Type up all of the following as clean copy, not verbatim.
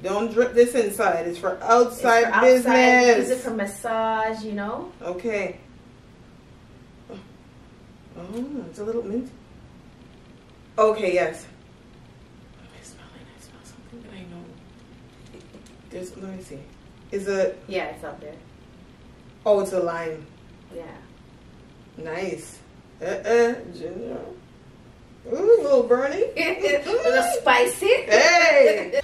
Don't drip this inside. It's for outside business. Use it for massage, you know. Okay. Oh, it's a little mint. Okay, yes. I smell something that I know. Let me see. Is it? Yeah, it's up there. Oh, it's a lime. Yeah. Nice. Ginger. Ooh, a little burning. A little spicy. Hey.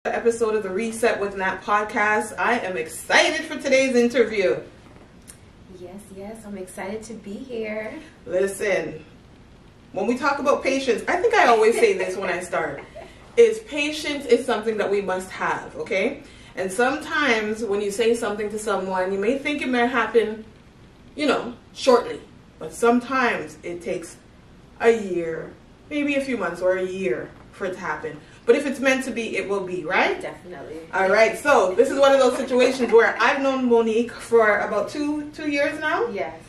Episode of the Reset with Nat podcast. I am excited for today's interview. Yes, I'm excited to be here. Listen, when we talk about patience, I think I always say this when I start, is patience is something that we must have, okay? And sometimes when you say something to someone, you may think it may happen, shortly. But sometimes it takes a year, maybe a few months or a year for it to happen. But if it's meant to be, it will be, right? Definitely. All right. So this is one of those situations where I've known Monique for about two years now. Yes.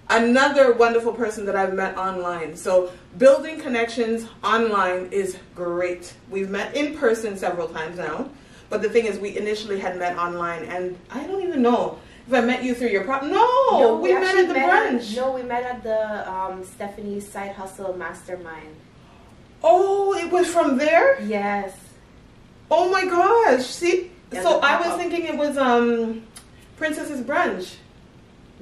Another wonderful person that I've met online. So building connections online is great. We've met in person several times now. But the thing is, we initially had met online. And I don't even know if I met you through your No, we met at the brunch. No, we met at the Stephanie's Side Hustle Mastermind. Oh, it was from there? Yes. Oh my gosh. See, yeah, so I was thinking it was Princess's Brunch.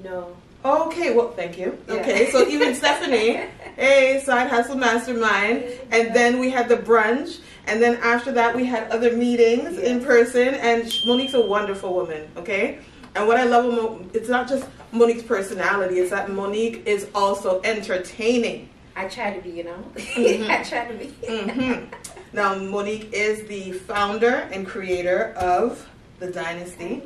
No. Okay, well, thank you. Yeah. Okay, so even Stephanie, hey, Side Hustle Mastermind, and then we had the brunch, and then after that we had other meetings in person, and Monique's a wonderful woman, okay? And what I love about it's not just Monique's personality, it's that Monique is also entertaining. I try to be, Mm-hmm. I try to be. Mm-hmm. Now, Monique is the founder and creator of The Dynasty.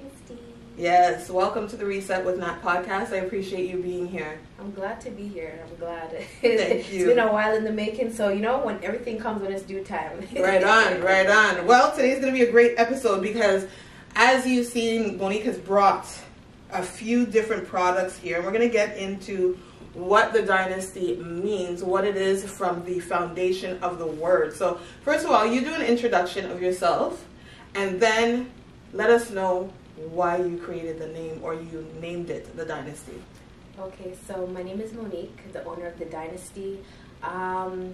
Yes, welcome to the Reset with Nat podcast. I appreciate you being here. I'm glad to be here. I'm glad. Thank you. It's been a while in the making, so when everything comes when it's due time. Right on, right on. Well, today's going to be a great episode because, as you've seen, Monique has brought a few different products here. And we're going to get into what the Dynasty means, what it is from the foundation of the word. So first of all, you do an introduction of yourself and then let us know why you created the name or you named it the Dynasty. Okay, so my name is Monique, the owner of the Dynasty. I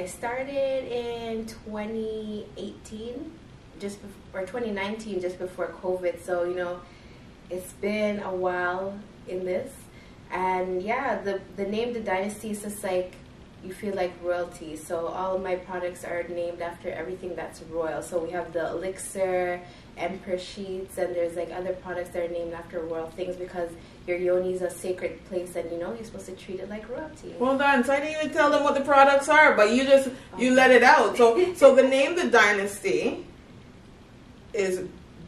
started in 2018, or 2019, just before COVID. So, it's been a while in this. And yeah, the name The Dynasty is just like, you feel like royalty. So all of my products are named after everything that's royal. So we have the elixir, emperor sheets, and there's like other products that are named after royal things because your Yoni is a sacred place and you're supposed to treat it like royalty. Well done. So I didn't even tell them what the products are, but you let it out. So the name The Dynasty is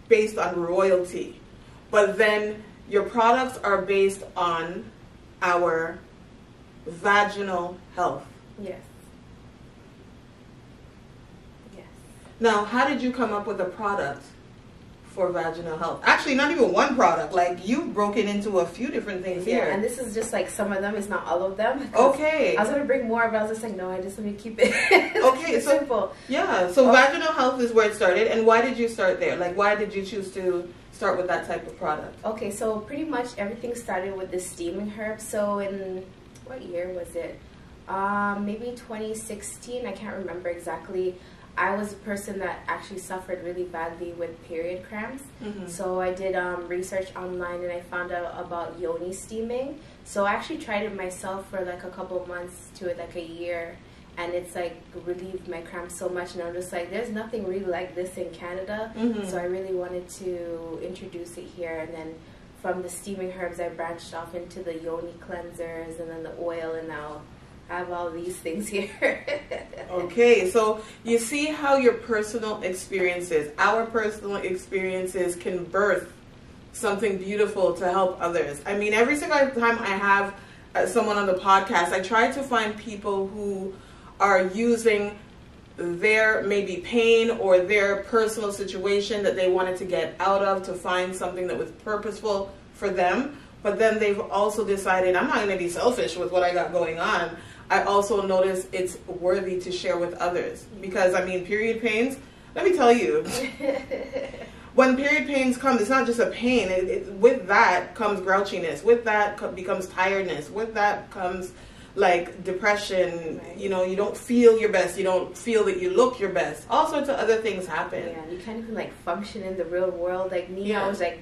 based on royalty, but then your products are based on our vaginal health. Yes. Yes. Now, how did you come up with a product for vaginal health? Actually, not even one product. Like, you've broken into a few different things here. Yeah, and this is just like some of them. It's not all of them. Okay. I was going to bring more, but I was just like, no, let me keep it okay, so simple. Yeah, so vaginal health is where it started. And why did you start there? Like, why did you choose to start with that type of product? Okay, so pretty much everything started with the steaming herbs. So in, what year was it? Maybe 2016, I can't remember exactly. I was a person that actually suffered really badly with period cramps. Mm-hmm. So I did research online and I found out about Yoni steaming. So I actually tried it myself for like a couple of months to like a year. And it's like relieved my cramps so much, and I'm just like, there's nothing really like this in Canada. Mm-hmm. So I really wanted to introduce it here. And then from the steaming herbs, I branched off into the Yoni cleansers and then the oil, and now I have all these things here. Okay, so you see how your personal experiences, our personal experiences, can birth something beautiful to help others. I mean, every single time I have someone on the podcast, I try to find people who are using their maybe pain or their personal situation that they wanted to get out of, to find something that was purposeful for them. But then they've also decided, I'm not going to be selfish with what I got going on. I also notice it's worthy to share with others. Because, I mean, period pains, let me tell you, when period pains come, it's not just a pain. With that comes grouchiness. With that becomes tiredness. With that comes like depression. Right. You know, you don't feel your best. You don't feel that you look your best. All sorts of other things happen. Yeah, you can't even like function in the real world. Like me, Yeah. I was like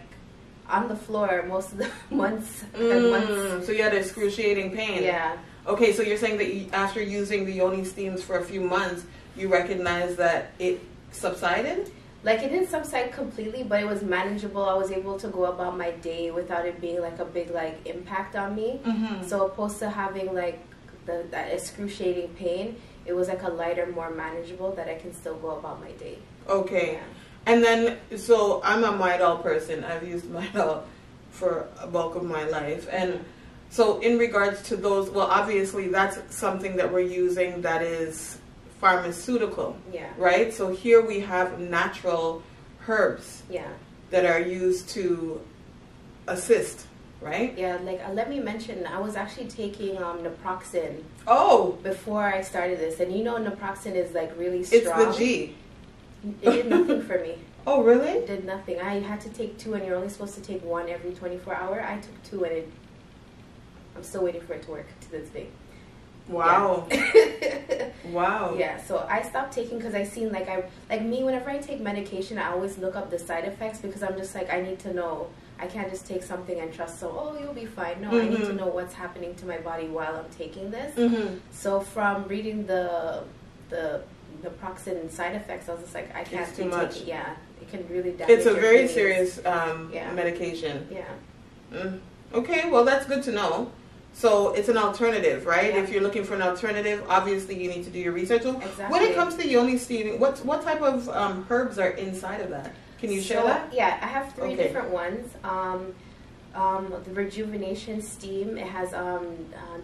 on the floor most of the months. months. So you had excruciating pain. Yeah. Okay, so you're saying that after using the Yoni steams for a few months, you recognize that it subsided? Like it didn't subside completely, but it was manageable. I was able to go about my day without it being like a big like impact on me. Mm-hmm. So opposed to having like that excruciating pain, it was like a lighter, more manageable that I can still go about my day. Okay. Yeah. And then, so I'm a Midol person. I've used Midol for a bulk of my life. And so in regards to those, well, obviously that's something that we're using that is pharmaceutical, Yeah. right? So here we have natural herbs Yeah. that are used to assist, right? Yeah, like let me mention, I was actually taking naproxen Oh, before I started this, and you know naproxen is like really strong. it's the G. It did nothing for me. Oh, really? It did nothing. I had to take 2, and you're only supposed to take 1 every 24 hours. I took 2, and I'm still waiting for it to work to this day. Wow. Yeah. Wow. Yeah, so I stopped taking because I seen like me, whenever I take medication, I always look up the side effects because I'm just like, I need to know. I can't just take something and trust, so, oh, you'll be fine. No, I need to know what's happening to my body while I'm taking this. So from reading the naproxen side effects, I was just like, I can't It's too much. taking, yeah, it can really damage It's a your very kidneys. serious Yeah. medication. Yeah. Okay, well, that's good to know. So it's an alternative, right? Yeah. If you're looking for an alternative, obviously you need to do your research. So Exactly. when it comes to Yoni steaming, what type of herbs are inside of that? Can you share that? Yeah, I have 3 Okay. different ones. The rejuvenation steam, it has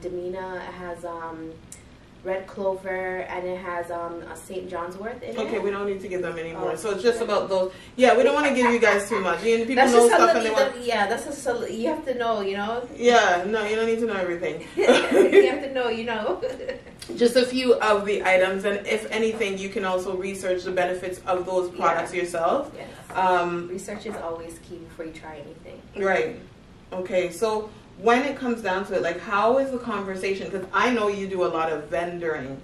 Demina, it has red clover, and it has a St. John's wort in it. Okay, we don't need to give them anymore. Oh, so it's just okay. about those. Yeah, we don't want to give you guys too much. People That's know just stuff and they want. yeah, that's just you have to know, you know. Yeah, no, you don't need to know everything. You have to know, you know. Just a few of the items, and if anything, you can also research the benefits of those products yourself. Yes. Um, Research is always key before you try anything. Right. Okay, so when it comes down to it, like, how is the conversation? Because I know you do a lot of vendoring,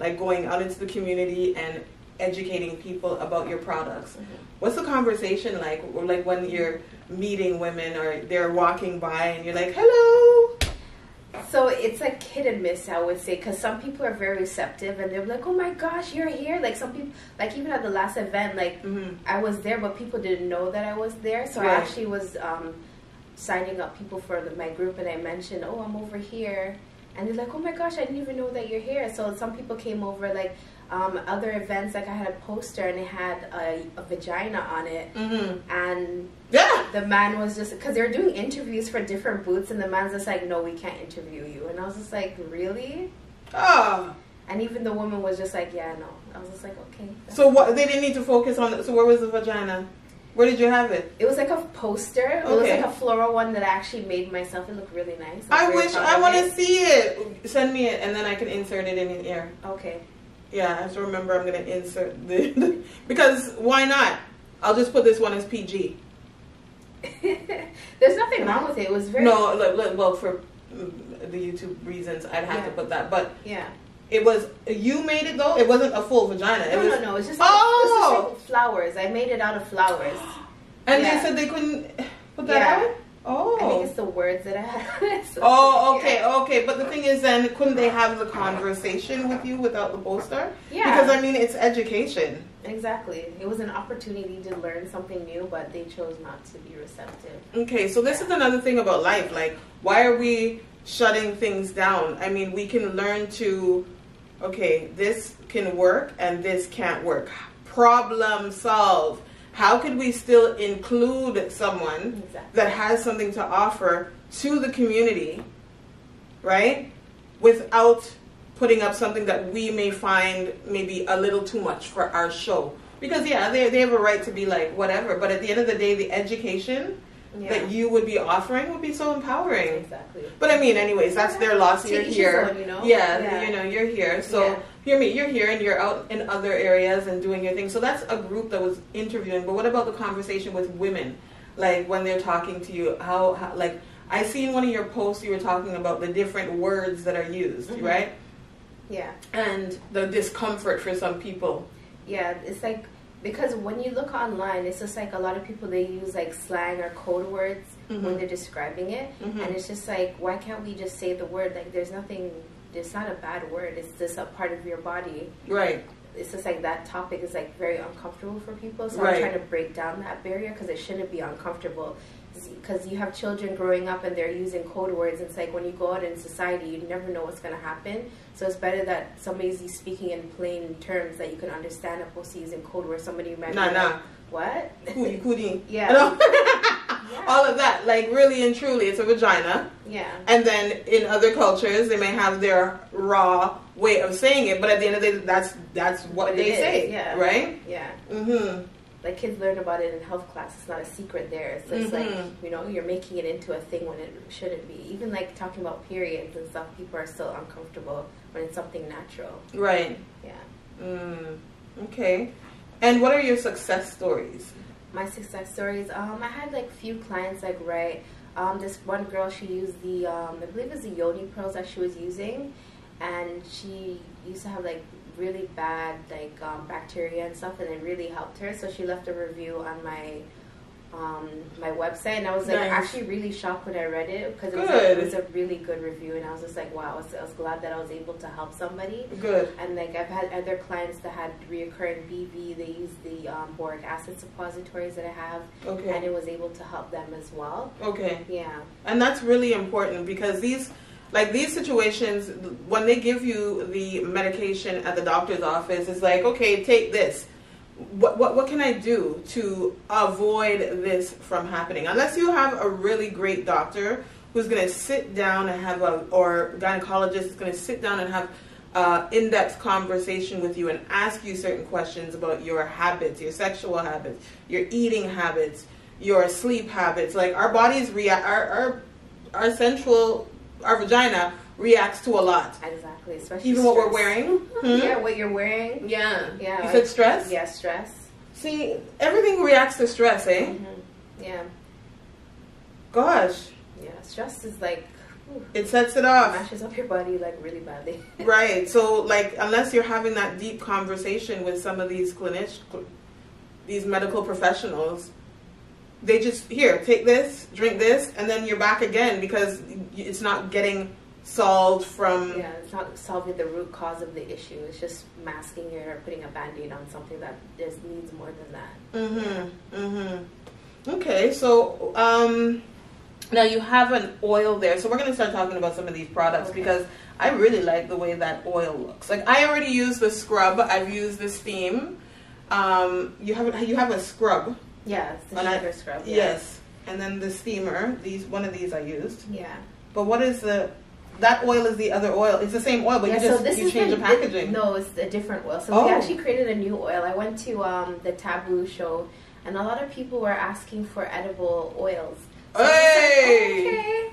like going out into the community and educating people about your products. What's the conversation like? Or like when you're meeting women or they're walking by and you're like, hello? So it's like hit and miss, I would say, because some people are very receptive and they're like, oh my gosh, you're here. Like some people, like even at the last event, like I was there, but people didn't know that I was there. So I actually was signing up people for my group, and I mentioned, oh, I'm over here. And they're like, oh my gosh, I didn't even know that you're here. So some people came over, like other events, like I had a poster and it had a vagina on it. And the man was just, because they were doing interviews for different booths, and the man's just like, no, we can't interview you. And I was just like, really? Oh. And even the woman was just like, yeah, no. I was just like, okay. So what? They didn't need to focus on it. So where was the vagina? Where did you have it? It was like a poster. It was like a floral one that I actually made myself. It looked really nice. I want to see it. Send me it, and then I can insert it in your ear. Okay. Yeah, I have to remember I'm going to insert the... because why not? I'll just put this one as PG. There's nothing wrong with it. It was very... No, well, for the YouTube reasons, I'd have to put that. But yeah. It was... You made it, though? It wasn't a full vagina. No. It's just like flowers. I made it out of flowers. And they said they couldn't put that out? Oh. I think it's the words that I had. So, okay. But the thing is, then, couldn't they have the conversation with you without the poster? Yeah. Because, I mean, it's education. Exactly. It was an opportunity to learn something new, but they chose not to be receptive. Okay, so this is another thing about life. Like, why are we shutting things down? I mean, we can learn to, okay, this can work and this can't work. Problem solve. How could we still include someone that has something to offer to the community, right? Without putting up something that we may find maybe a little too much for our show. Because yeah, they have a right to be like whatever, but at the end of the day, the education that you would be offering would be so empowering. Exactly. But I mean, anyways, that's their loss. You're here. Own, you know? Yeah, you know, you're here. So hear me, you're here and you're out in other areas and doing your thing. So that's a group that was interviewing. But what about the conversation with women? Like when they're talking to you, how like I see in one of your posts you were talking about the different words that are used, right? Yeah. And the discomfort for some people. Yeah, it's like, because when you look online, it's just like a lot of people, they use like slang or code words when they're describing it. And it's just like, why can't we just say the word? Like, there's nothing, it's not a bad word. It's just a part of your body. Right. It's just like that topic is like very uncomfortable for people. So I'm trying to break down that barrier because it shouldn't be uncomfortable. Because you have children growing up and they're using code words. It's like when you go out in society, you never know what's going to happen. So it's better that somebody's speaking in plain terms that you can understand opposed to using code words. Somebody might be like, what? Kudi. Yeah. All of that. Like really and truly, it's a vagina. Yeah. And then in other cultures, they may have their raw way of saying it. But at the end of the day, that's what they say. Yeah. Right? Yeah. Like kids learn about it in health class. It's not a secret there. So it's like, you know, you're making it into a thing when it shouldn't be. Even like talking about periods and stuff, people are still uncomfortable when it's something natural. Right. Yeah. Okay. And what are your success stories? My success stories, I had like few clients like this one girl, she used the, I believe it was the Yoni pearls that she was using. And she used to have like really bad like bacteria and stuff, and it really helped her. So she left a review on my my website, and I was like actually really shocked when I read it because it was a really good review, and I was just like, wow, I was glad that I was able to help somebody. Good. And like I've had other clients that had reoccurring BV. They used the boric acid suppositories that I have, and it was able to help them as well. Okay. Yeah. And that's really important because these situations, when they give you the medication at the doctor's office, it's like, okay, take this. What can I do to avoid this from happening? Unless you have a really great doctor who's going to sit down and have or gynecologist is going to sit down and have in-depth conversation with you and ask you certain questions about your habits, your sexual habits, your eating habits, your sleep habits. Like our bodies react, our vagina reacts to a lot. Exactly, especially even stress. What we're wearing. Yeah, what you're wearing. Yeah. Yeah. You said stress? Yeah, stress. See, everything reacts to stress, eh? Yeah. Gosh. Yeah, stress is like... It sets it off. It mashes up your body like really badly. Right. So like unless you're having that deep conversation with some of these these medical professionals, they just, here, take this, drink this, and then you're back again because it's not getting solved from... Yeah, it's not solving the root cause of the issue. It's just masking it or putting a Band-Aid on something that just needs more than that. Okay, so now you have an oil there. So we're going to start talking about some of these products because I really like the way that oil looks. Like I already used the scrub. I've used the steam. You have a scrub. Yeah, it's the sugar scrub. Yeah. Yes, and then the steamer. One of these I used. Yeah. But what is that oil is the other oil. It's the same oil, but you change the packaging. No, it's a different oil. So we actually created a new oil. I went to the Taboo show, and a lot of people were asking for edible oils. So hey! Like, okay,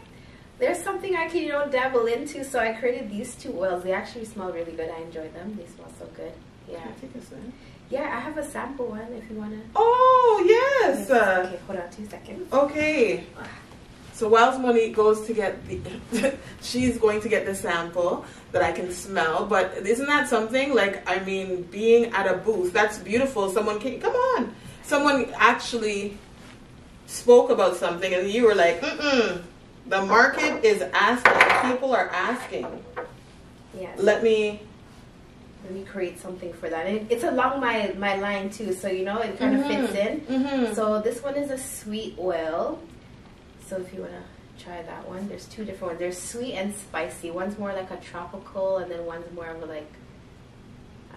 there's something I can dabble into. So I created these two oils. They actually smell really good. I enjoy them. They smell so good. Yeah. Can I take a sip? Yeah, I have a sample one if you want to. Oh, yes. Okay, hold on 2 seconds. Okay. So whilst Monique goes to get she's going to get the sample that I can smell. But isn't that something? Like, I mean, being at a booth, that's beautiful. Someone actually spoke about something and you were like, the market is asking. People are asking. Yes. Let me create something for that. And it's along my line too, so it kind of fits in. So this one is a sweet oil. So if you want to try that one, there's two different ones. There's sweet and spicy. One's more like a tropical, and then one's more of a like...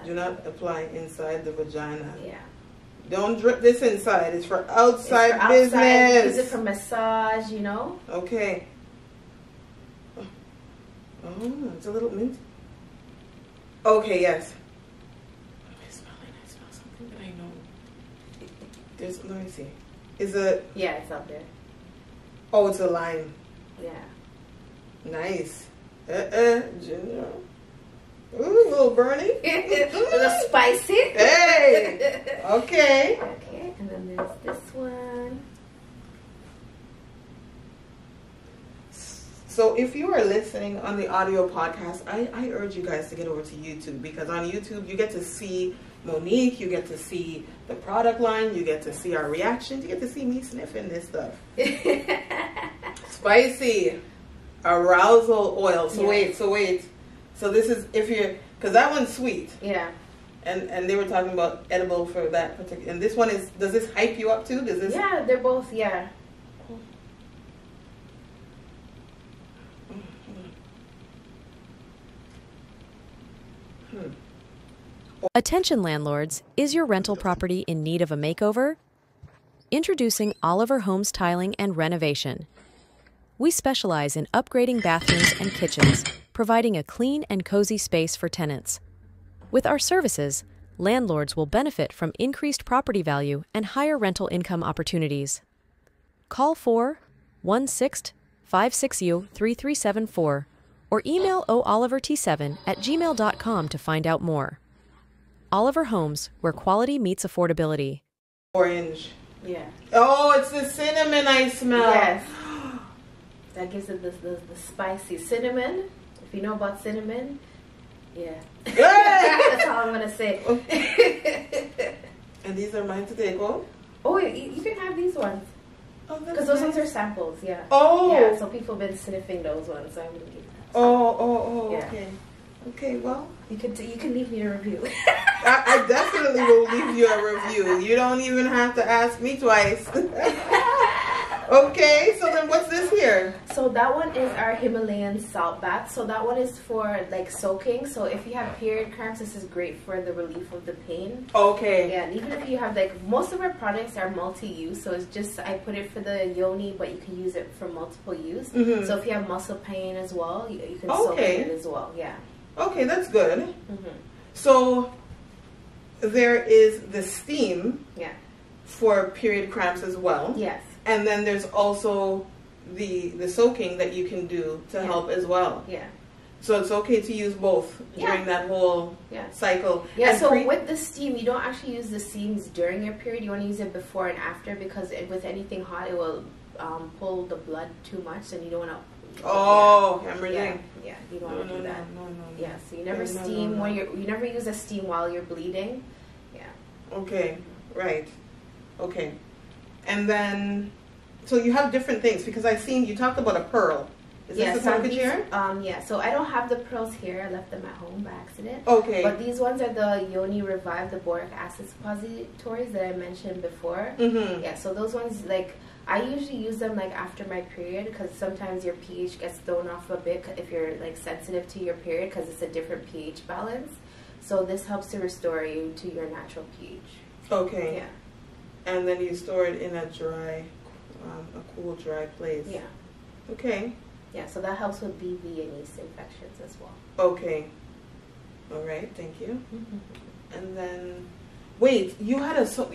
Do not apply inside the vagina. Yeah. Don't drip this inside. It's for outside business. Use it for massage, Okay. Oh, it's a little mint. Okay, yes. I smell something that I know. Let me see. Is it? Yeah, it's up there. Oh, it's a lime. Yeah. Nice. Ginger. Ooh, a little burning. A little spicy. Hey. Okay. Okay, and then there's this one. So if you are listening on the audio podcast, I urge you guys to get over to YouTube, because on YouTube you get to see Monique, you get to see the product line, you get to see our reactions, you get to see me sniffing this stuff. Spicy arousal oil. So wait. So this is, if you're, because that one's sweet. Yeah. And they were talking about edible for that particular, and this one is, does this hype you up too? Does this? Yeah, they're both, yeah. Attention landlords, is your rental property in need of a makeover? Introducing Oliver Homes Tiling and Renovation. We specialize in upgrading bathrooms and kitchens, providing a clean and cozy space for tenants. With our services, landlords will benefit from increased property value and higher rental income opportunities. Call 416-560-3374 or email olivert7@gmail.com to find out more. Oliver Homes, where quality meets affordability. Orange. Yeah. Oh, it's the cinnamon I smell. Yes. That gives it the spicy cinnamon. If you know about cinnamon, yeah. That's all I'm going to say. And these are mine to take home? Oh, you can have these ones. Oh, that's because those nice. ones are samples, yeah. Oh. Yeah, so people have been sniffing those ones, so I'm going to give them. Oh, yeah. Okay. Okay, well. You can leave me a review. I definitely will leave you a review. You don't even have to ask me twice. Okay, so then what's this here? So that one is our Himalayan salt bath. So that one is for like soaking. So if you have period cramps, this is great for the relief of the pain. Okay. Yeah, and even if you have like, most of our products are multi-use. So it's just, I put it for the Yoni, but you can use it for multiple use. Mm-hmm. So if you have muscle pain as well, you can soak it as well. Yeah. Okay, that's good. Mm-hmm. So there is the steam. Yeah. For period cramps as well. Yes. And then there's also the soaking that you can do to help as well. Yeah. So it's okay to use both during that whole cycle. Yeah, and so with the steam, you don't actually use the steams during your period. You want to use it before and after, because with anything hot, it will pull the blood too much, and you don't want to. Hemorrhaging. Yeah, you don't want to do that. No. Yeah, so you never steam when you never use a steam while you're bleeding. Yeah. Okay, right. Okay. And then, so you have different things, because I've seen, you talked about a pearl. Is this the package here? Yeah, so I don't have the pearls here. I left them at home by accident. Okay. But these ones are the Yoni Revive, the boric acid suppositories that I mentioned before. Mm-hmm. Yeah, so those ones, like, I usually use them, like, after my period, because sometimes your pH gets thrown off a bit if you're, like, sensitive to your period, because it's a different pH balance. So this helps to restore you to your natural pH. Okay. Yeah. And then you store it in a dry, a cool, dry place. Yeah. Okay. Yeah, so that helps with BV and yeast infections as well. Okay. All right. Thank you. Mm-hmm. And then, wait. You have a soap.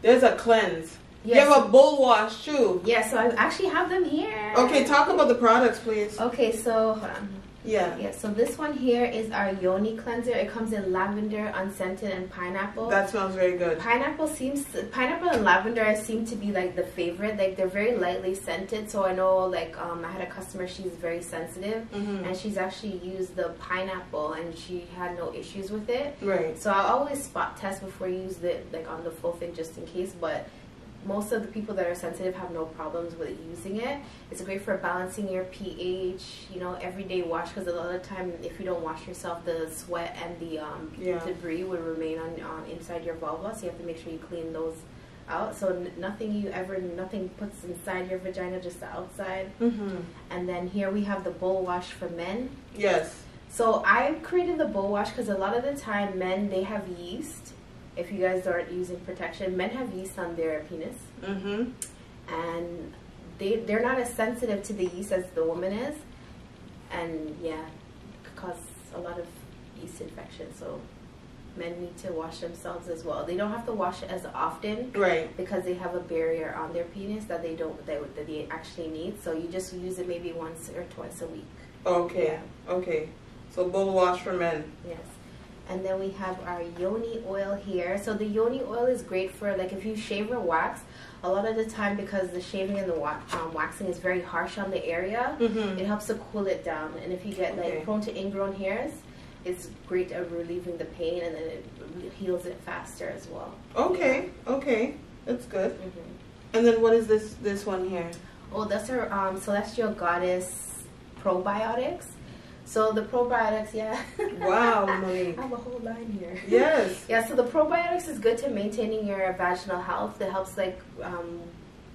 There's a cleanse. Yes. You have a bull wash too. Yeah. So I actually have them here. Okay. Talk about the products, please. Okay. So hold on. Yeah. Yeah, so this one here is our Yoni cleanser. It comes in lavender, unscented, and pineapple. That smells very good. Pineapple and lavender seem to be like the favorite. Like, they're very lightly scented. So I know, like, I had a customer, she's very sensitive, and she's actually used the pineapple and she had no issues with it. Right. So I always spot test before you use it, like, on the full thing, just in case. But most of the people that are sensitive have no problems with using it. It's great for balancing your pH, you know, everyday wash, because a lot of the time, if you don't wash yourself, the sweat and the debris would remain on inside your vulva, so you have to make sure you clean those out. So nothing puts inside your vagina, just the outside. And then here we have the bowl wash for men. Yes. So I created the bowl wash because a lot of the time men, they have yeast. If you guys aren't using protection, men have yeast on their penis, and they're not as sensitive to the yeast as the woman is, and yeah, it could cause a lot of yeast infection. So men need to wash themselves as well. They don't have to wash it as often, right? Because they have a barrier on their penis that they actually need. So you just use it maybe once or twice a week. Okay. Yeah. Okay. So bull wash for men. Yes. And then we have our Yoni oil here. So the Yoni oil is great for, like, if you shave or wax, a lot of the time, because the shaving and the waxing is very harsh on the area, it helps to cool it down. And if you get like prone to ingrown hairs, it's great at relieving the pain, and then it heals it faster as well. Okay, okay, that's good. And then what is this one here? Oh, that's our Celestial Goddess probiotics. So the probiotics, yeah. Wow, Monique. I have a whole line here. Yes. Yeah, so the probiotics is good to maintaining your vaginal health. It helps like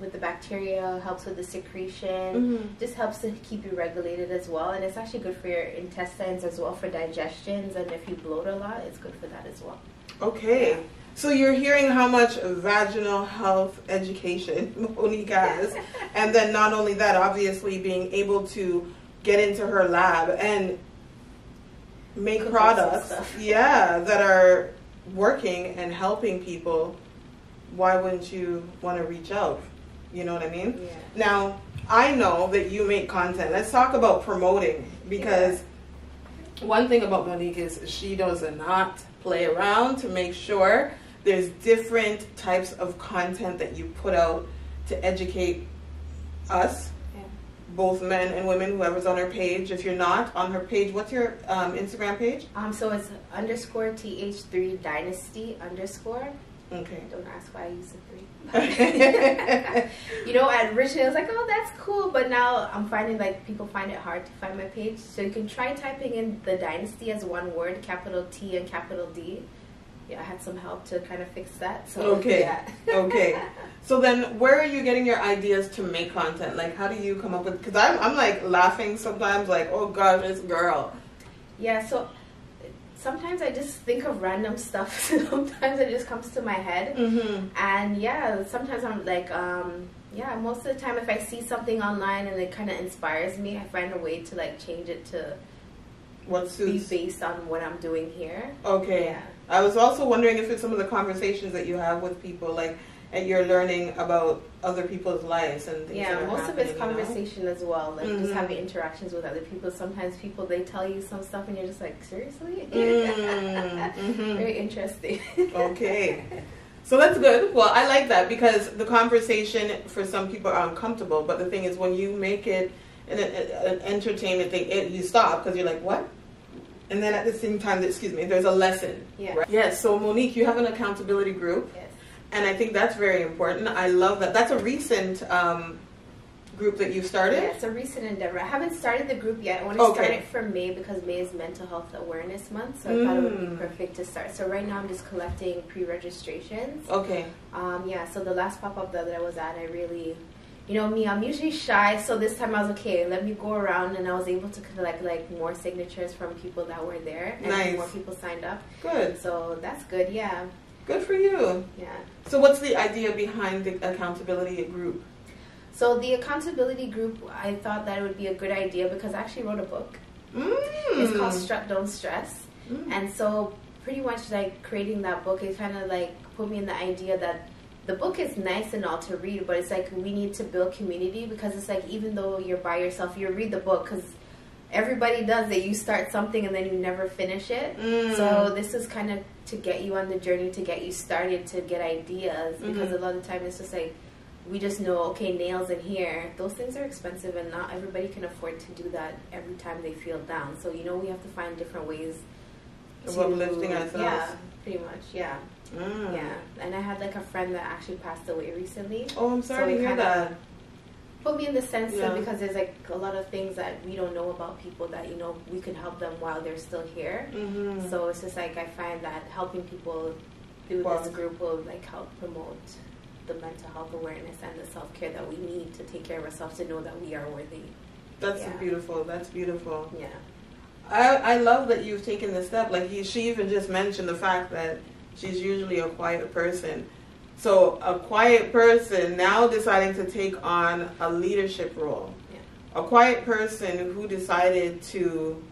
with the bacteria, helps with the secretion, just helps to keep you regulated as well. And it's actually good for your intestines as well, for digestions. And if you bloat a lot, it's good for that as well. Okay. Yeah. So you're hearing how much vaginal health education Monique has. And then not only that, obviously being able to get into her lab and make products, that are working and helping people. Why wouldn't you want to reach out? You know what I mean? Yeah. Now, I know that you make content. Let's talk about promoting, because one thing about Monique is she does not play around to make sure there's different types of content that you put out to educate us, both men and women, whoever's on her page. If you're not on her page, what's your Instagram page? So it's _TH3 Dynasty _. Okay. Don't ask why I use the 3. You know, originally I was like, oh, that's cool, but now I'm finding like people find it hard to find my page. So you can try typing in The Dynasty as one word, capital T and capital D. Yeah, I had some help to kind of fix that. So okay. So then, where are you getting your ideas to make content? Like, how do you come up with? Because I'm like laughing sometimes, like, oh gosh, this girl. Yeah. So sometimes I just think of random stuff. Sometimes it just comes to my head, and yeah, sometimes I'm like, most of the time, if I see something online and it kind of inspires me, I find a way to like change it to what suits, be based on what I'm doing here. Okay. Yeah. I was also wondering if it's some of the conversations that you have with people, like, and you're learning about other people's lives and things. Yeah, most of it's conversation as well, like just having interactions with other people. Sometimes people, they tell you some stuff and you're just like, seriously? Very interesting. Okay. So that's good. Well, I like that, because the conversation for some people are uncomfortable, but the thing is, when you make it an entertainment thing, you stop because you're like, what? And then at the same time, there's a lesson. Yeah. Right? Yes. So Monique, you have an accountability group. Yes. And I think that's very important. I love that. That's a recent group that you started? Yeah, it's a recent endeavor. I haven't started the group yet. I want to start it for May, because May is Mental Health Awareness Month. So I thought it would be perfect to start. So right now I'm just collecting pre-registrations. Okay. Yeah, so the last pop-up that I was at, I really... You know me, I'm usually shy, so this time I was okay, let me go around, and I was able to collect like more signatures from people that were there, and more people signed up. Good. So that's good, yeah. Good for you. Yeah. So what's the idea behind the accountability group? So the accountability group, I thought that it would be a good idea because I actually wrote a book. It's called Strut Don't Stress. And so pretty much like creating that book, it kind of like put me in the idea that the book is nice and all to read, but it's like we need to build community, because it's like even though you're by yourself, you read the book because everybody does it. You start something and then you never finish it. So this is kind of to get you on the journey, to get you started, to get ideas, because a lot of the time it's just like we just know, okay, nails in here. Those things are expensive, and not everybody can afford to do that every time they feel down. So, you know, we have to find different ways of uplifting ourselves. Yeah, pretty much, yeah. Yeah, and I had like a friend that actually passed away recently. Oh, I'm sorry to hear that. Put me in the sense of, because there's like a lot of things that we don't know about people that, you know, we can help them while they're still here. So it's just like I find that helping people through this group will like help promote the mental health awareness and the self-care that we need to take care of ourselves, to know that we are worthy. That's beautiful. That's beautiful. Yeah. I love that you've taken this step. Like she even just mentioned the fact that she's usually a quiet person. So a quiet person now deciding to take on a leadership role. Yeah. A quiet person who decided to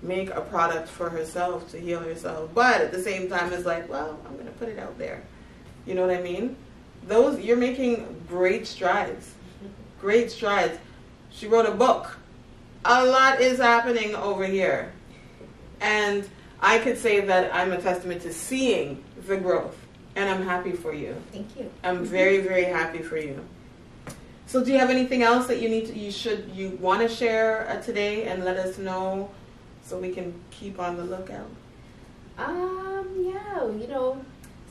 make a product for herself to heal herself. But at the same time, it's like, well, I'm going to put it out there. You know what I mean? You're making great strides. Great strides. She wrote a book. A lot is happening over here. And I could say that I'm a testament to seeing the growth. And I'm happy for you. Thank you. I'm very, very happy for you. So do you have anything else that you want to share today and let us know so we can keep on the lookout? Yeah, you know,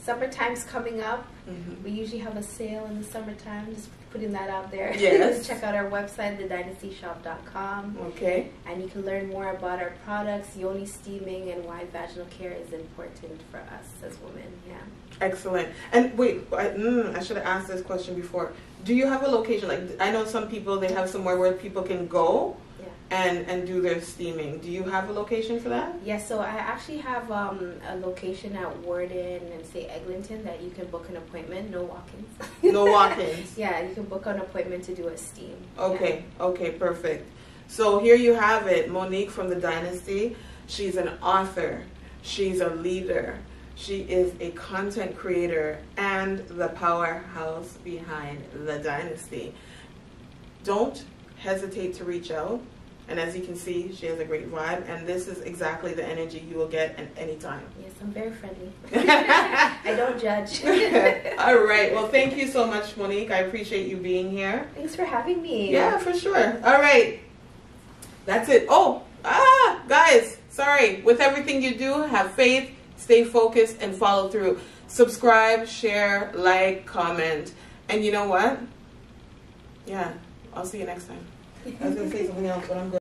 summertime's coming up. Mm-hmm. We usually have a sale in the summertime, just putting that out there. Yes. Check out our website, TheDynastyShop.com. Okay. And you can learn more about our products, Yoni steaming, and why vaginal care is important for us as women. Yeah. Excellent. And wait, I should have asked this question before. Do you have a location? Like, I know some people, they have somewhere where people can go and do their steaming. Do you have a location for that? Yes, so I actually have a location at Warden and say Eglinton that you can book an appointment. No walk-ins. No walk-ins. Yeah, you can book an appointment to do a steam. Okay, okay, perfect. So here you have it, Monique from The Dynasty. She's an author. She's a leader. She is a content creator and the powerhouse behind The Dynasty. Don't hesitate to reach out. And as you can see, she has a great vibe. And this is exactly the energy you will get at any time. Yes, I'm very friendly. I don't judge. All right. Well, thank you so much, Monique. I appreciate you being here. Thanks for having me. Yeah, for sure. All right. That's it. Oh, guys, sorry. With everything you do, have faith. Stay focused and follow through. Subscribe, share, like, comment. And you know what? Yeah, I'll see you next time. I was going to say something else, but I'm good.